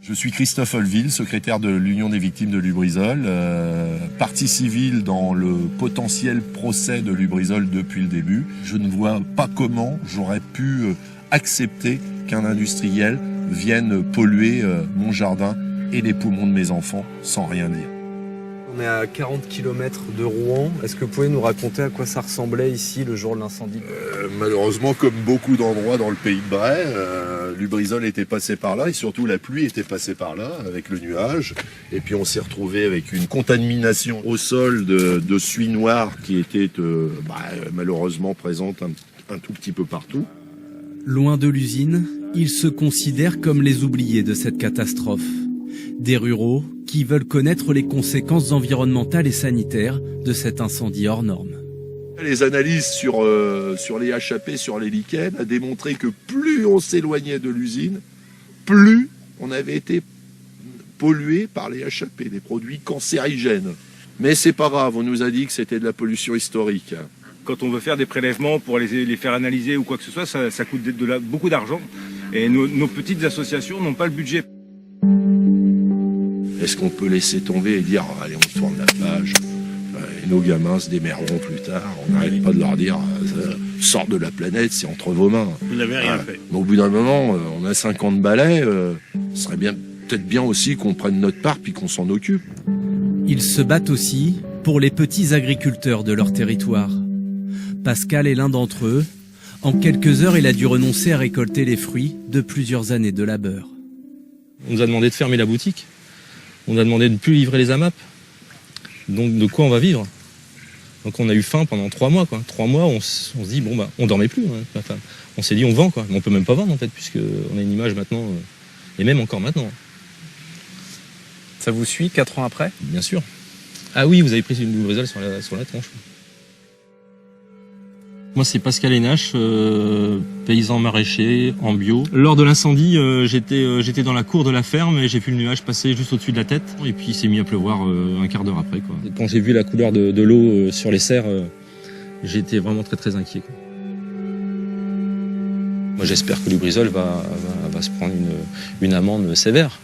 Je suis Christophe Olville, secrétaire de l'Union des victimes de Lubrizol, partie civile dans le potentiel procès de Lubrizol depuis le début. Je ne vois pas comment j'aurais pu accepter qu'un industriel vienne polluer mon jardin et les poumons de mes enfants sans rien dire. On est à 40 km de Rouen. Est-ce que vous pouvez nous raconter à quoi ça ressemblait ici le jour de l'incendie ? Malheureusement, comme beaucoup d'endroits dans le pays de Bray, Lubrizol était passé par là et surtout la pluie était passée par là avec le nuage. Et puis on s'est retrouvé avec une contamination au sol de suie noire qui était malheureusement présente un tout petit peu partout. Loin de l'usine, ils se considèrent comme les oubliés de cette catastrophe. Des ruraux qui veulent connaître les conséquences environnementales et sanitaires de cet incendie hors norme. Les analyses sur les HAP, sur les lichens, a démontré que plus on s'éloignait de l'usine, plus on avait été pollué par les HAP, des produits cancérigènes. Mais c'est pas grave, on nous a dit que c'était de la pollution historique. Quand on veut faire des prélèvements pour les faire analyser ou quoi que ce soit, ça coûte beaucoup d'argent. Et nos petites associations n'ont pas le budget. Est-ce qu'on peut laisser tomber et dire « allez, on tourne la page » et nos gamins se démerderont plus tard. On n'arrête pas de leur dire « sors de la planète, c'est entre vos mains ». Vous n'avez rien fait. Mais au bout d'un moment, on a 50 balais, ce serait peut-être bien aussi qu'on prenne notre part puis qu'on s'en occupe. Ils se battent aussi pour les petits agriculteurs de leur territoire. Pascal est l'un d'entre eux. En quelques heures, il a dû renoncer à récolter les fruits de plusieurs années de labeur. On nous a demandé de fermer la boutique. On a demandé de ne plus livrer les AMAP. Donc de quoi on va vivre? Donc on a eu faim pendant 3 mois. 3 mois, on se dit, on dormait plus. Enfin, on s'est dit, on vend. Mais on peut même pas vendre en fait, puisqu'on a une image maintenant, et même encore maintenant. Ça vous suit 4 ans après ? Bien sûr. Ah oui, vous avez pris une Lubrizol sur la tronche. Moi, c'est Pascal Hénache, paysan maraîcher en bio. Lors de l'incendie, j'étais dans la cour de la ferme et j'ai vu le nuage passer juste au-dessus de la tête. Et puis, il s'est mis à pleuvoir un quart d'heure après. Quand j'ai vu la couleur de l'eau sur les serres, j'étais vraiment très très inquiet. Moi, j'espère que Lubrizol va se prendre une amende sévère.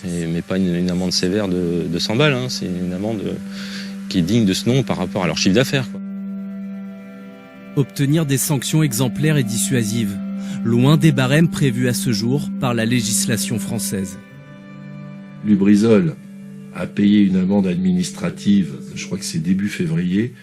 Mais pas une amende sévère de 100 balles. C'est une amende qui est digne de ce nom par rapport à leur chiffre d'affaires. Obtenir des sanctions exemplaires et dissuasives, loin des barèmes prévus à ce jour par la législation française. Lubrizol a payé une amende administrative, je crois que c'est début février,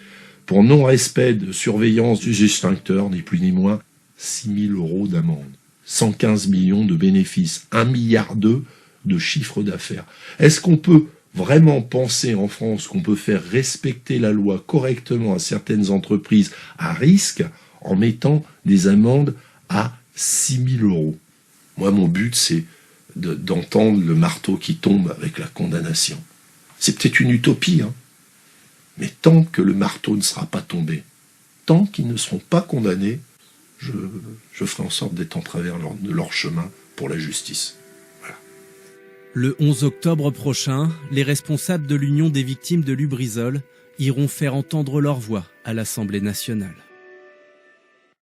pour non-respect de surveillance du extincteur, ni plus ni moins, 6 000 € d'amende, 115 millions de bénéfices, 1,2 milliard de chiffre d'affaires. Est-ce qu'on peut vraiment penser en France qu'on peut faire respecter la loi correctement à certaines entreprises à risque en mettant des amendes à 6 000 €? Moi, mon but, c'est d'entendre le marteau qui tombe avec la condamnation. C'est peut-être une utopie, mais tant que le marteau ne sera pas tombé, tant qu'ils ne seront pas condamnés, je ferai en sorte d'être en travers de leur chemin pour la justice. Le 11 octobre prochain, les responsables de l'Union des victimes de Lubrizol iront faire entendre leur voix à l'Assemblée nationale.